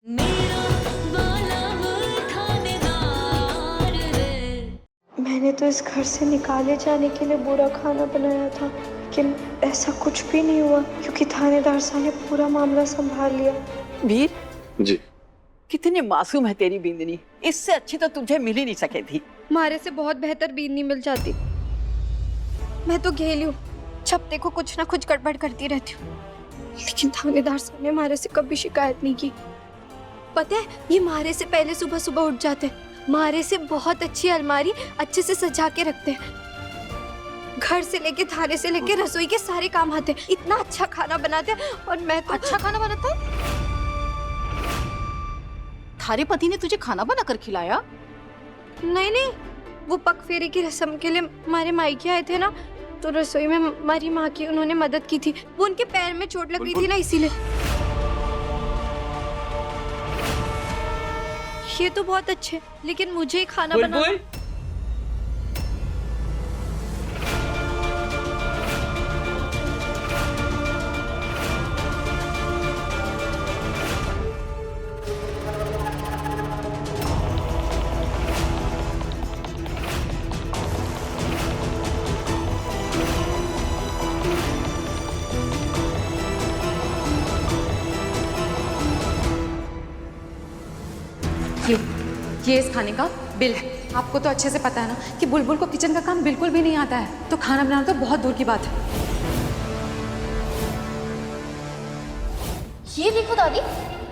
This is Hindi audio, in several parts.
मेरा वाला वो थानेदार रे। मैंने तो इस घर से निकाले जाने के लिए बुरा खाना बनाया था, लेकिन ऐसा कुछ भी नहीं हुआ क्योंकि थानेदार साहब ने पूरा मामला संभाल लिया। वीर, जी। कितनी मासूम है तेरी बिंदनी, इससे अच्छी तो तुझे मिल ही नहीं सके थी। मारे से बहुत बेहतर बींदनी मिल जाती। मैं तो घेली हूँ, जब देखो कुछ ना कुछ गड़बड़ करती रहती हूँ, लेकिन थानेदार साहब ने मारे से कभी शिकायत नहीं की। पता है, ये मारे से पहले सुबह सुबह उठ जाते हैं, मारे से बहुत अच्छी अलमारी अच्छे से सजा के रखते हैं। घर से लेके थाने से लेके रसोई के सारे काम आते हैं, इतना अच्छा खाना बनाते हैं। और मैं तो अच्छा खाना बनाता है? थारे पति ने तुझे खाना बनाकर खिलाया? नहीं, वो पग फेरे की रस्म के लिए हमारे मायके आए थे ना, तो रसोई में हमारी माँ की उन्होंने मदद की थी। वो उनके पैर में चोट लग गई थी ना, इसीलिए। ये तो बहुत अच्छे, लेकिन मुझे ही खाना बनाना। ये इस खाने का बिल है। आपको तो अच्छे से पता है ना कि बुलबुल को किचन का काम बिल्कुल भी नहीं आता है, तो खाना बनाना तो बहुत दूर की बात है। ये देखो दादी,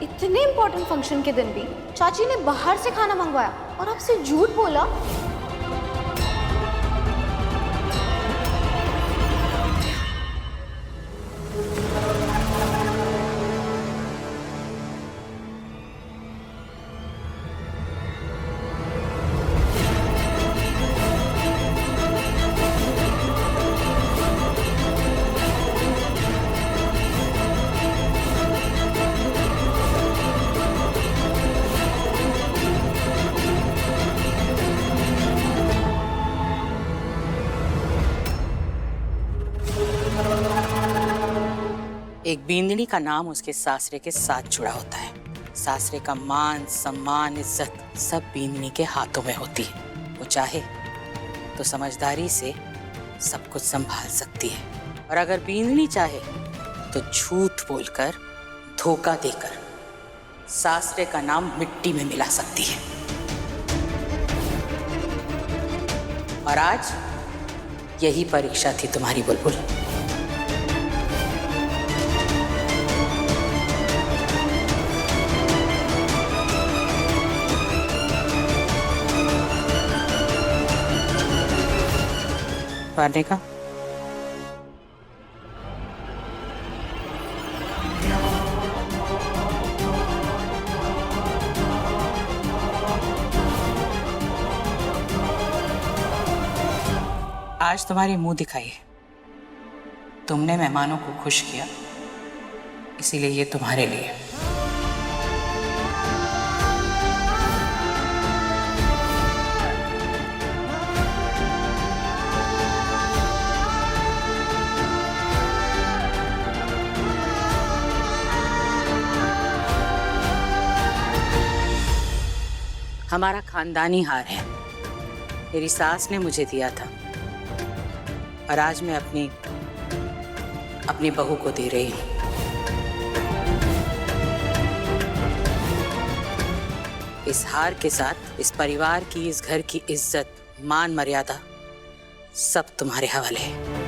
इतने इम्पोर्टेंट फंक्शन के दिन भी चाची ने बाहर से खाना मंगवाया और आपसे झूठ बोला। एक बींदनी का नाम उसके सासरे के साथ जुड़ा होता है। सासरे का मान सम्मान इज्जत सब बींदनी के हाथों में होती है। वो चाहे तो समझदारी से सब कुछ संभाल सकती है, और अगर बींदनी चाहे तो झूठ बोलकर धोखा देकर सासरे का नाम मिट्टी में मिला सकती है। और आज यही परीक्षा थी तुम्हारी बुलबुल। पढ़ने का आज तुम्हारी मुंह दिखाई है। तुमने मेहमानों को खुश किया, इसीलिए ये तुम्हारे लिए। हमारा खानदानी हार है, मेरी सास ने मुझे दिया था और आज मैं अपनी बहू को दे रही हूँ। इस हार के साथ इस परिवार की, इस घर की इज्जत, मान मर्यादा सब तुम्हारे हवाले है।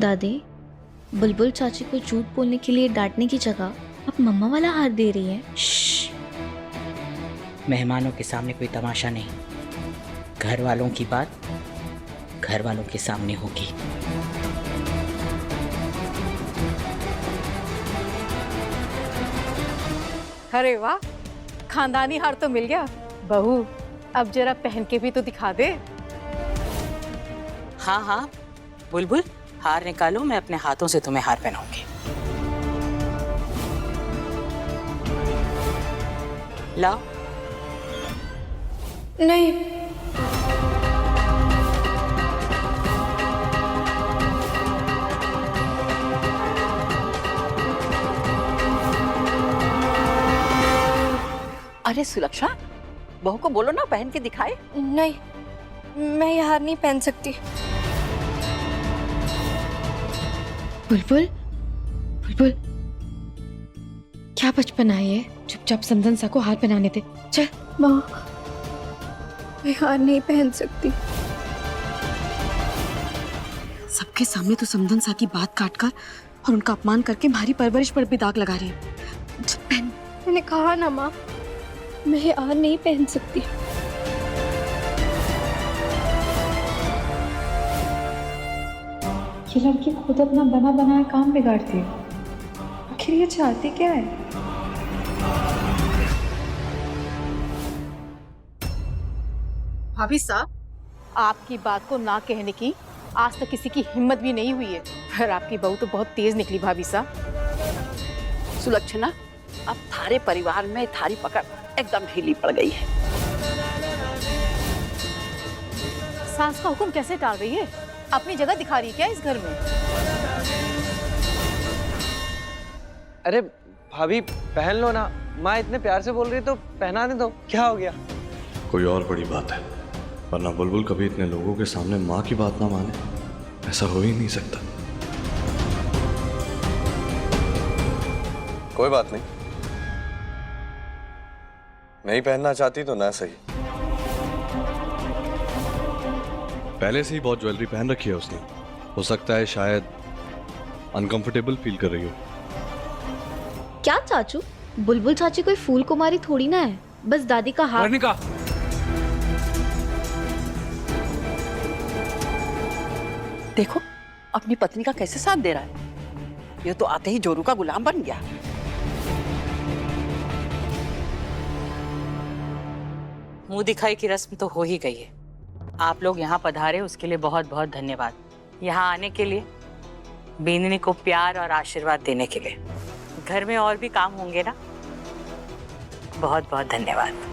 दादी, बुलबुल चाची को झूठ बोलने के लिए डांटने की जगह अब मम्मा वाला हाथ दे रही है। मेहमानों के सामने कोई तमाशा नहीं, घर वालों की बात घर वालों के सामने होगी। अरे वाह, खानदानी हार तो मिल गया। बहू, अब जरा पहन के भी तो दिखा दे। हाँ हाँ, बुलबुल, हार निकालो, मैं अपने हाथों से तुम्हें हार पहनाऊंगी। लाओ। नहीं, अरे सुलक्षा, बहू को बोलो ना पहन के दिखाए। नहीं, मैं ये हार नहीं पहन सकती। बुलबुल, बुलबुल, क्या बचपन है ये? चुपचाप समधन सा को हार पहनाने थे। चल। माँ, मैं हार नहीं पहन सकती। सबके सामने तो समधन सा की बात काटकर और उनका अपमान करके हमारी परवरिश पर भी दाग लगा रही है। चल पहन। मैंने कहा ना माँ, मैं ये हार नहीं पहन सकती। ये लड़की खुद अपना बना बनाया काम बिगाड़ती है। आखिर ये चाहती क्या है? भाभी साहब, आपकी बात को ना कहने की आज तक किसी की हिम्मत भी नहीं हुई है, पर आपकी बहू तो बहुत तेज निकली भाभी साहब। सुलक्षणा, अब थारे परिवार में थारी पकड़ एकदम ढीली पड़ गई है। सास का हुक्म कैसे टाल रही है? अपनी जगह दिखा रही है क्या इस घर में? अरे भाभी पहन लो ना, माँ इतने प्यार से बोल रही है तो पहनाने दो, क्या हो गया? कोई और बड़ी बात है, वरना बुलबुल कभी इतने लोगों के सामने माँ की बात ना माने, ऐसा हो ही नहीं सकता। कोई बात नहीं, नहीं पहनना चाहती तो ना सही। पहले से ही बहुत ज्वेलरी पहन रखी है उसने, हो सकता है शायद अनकंफर्टेबल फील कर रही हो। क्या चाचू, बुलबुल चाची कोई फूल कुमारी थोड़ी ना है, बस दादी का हाथ। वर्णिका, देखो अपनी पत्नी का कैसे साथ दे रहा है। ये तो आते ही जोरू का गुलाम बन गया। मुंह दिखाई की रस्म तो हो ही गई है। आप लोग यहाँ पधारे उसके लिए बहुत बहुत धन्यवाद। यहाँ आने के लिए, बींदनी को प्यार और आशीर्वाद देने के लिए। घर में और भी काम होंगे ना, बहुत बहुत धन्यवाद।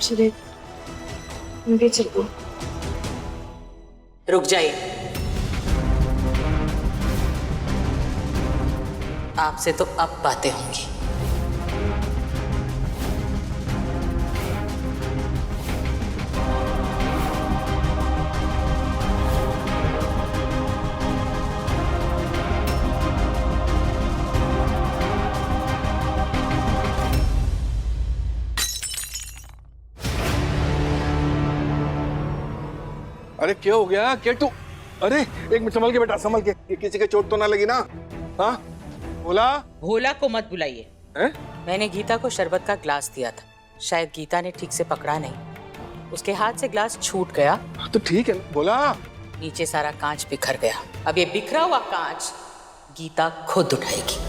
चलिए, भी चलो। रुक जाइए। आपसे तो अब बातें होंगी। अरे क्या हो गया? क्या तू? अरे एक मिनट, संभल के बेटा, संभल के, ये किसी के चोट तो ना लगी ना? हाँ भोला? भोला को मत बुलाइए। हैं? मैंने गीता को शरबत का ग्लास दिया था, शायद गीता ने ठीक से पकड़ा नहीं, उसके हाथ से ग्लास छूट गया। तो ठीक है भोला। नीचे सारा कांच बिखर गया। अब ये बिखरा हुआ कांच गीता खुद उठाएगी।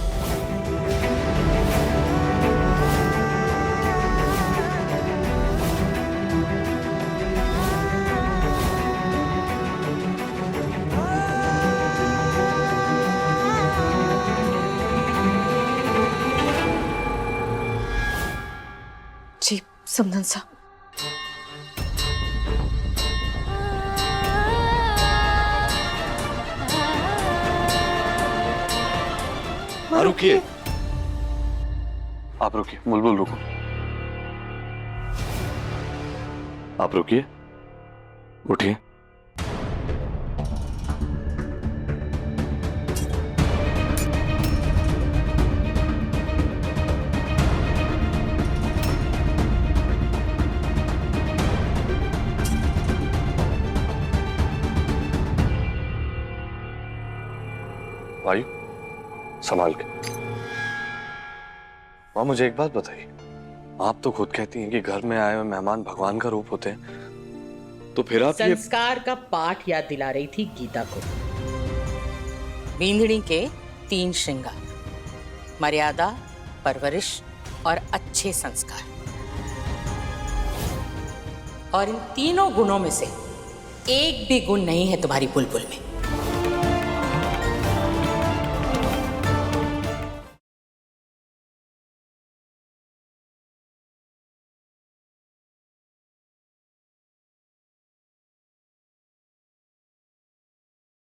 जी समधन सा। रुकिए, आप रुकिए, बुलबुल रुको। आप रुकिए, उठिए। भाई संभाल के। माँ मुझे एक बात बताइए, आप तो खुद कहती हैं कि घर में आए हुए मेहमान भगवान का रूप होते हैं, तो फिर आप ये संस्कार का पाठ याद दिला रही थी गीता को। बींदड़ी के 3 श्रृंगार, मर्यादा, परवरिश और अच्छे संस्कार। और इन तीनों गुणों में से एक भी गुण नहीं है तुम्हारी बुलबुल में।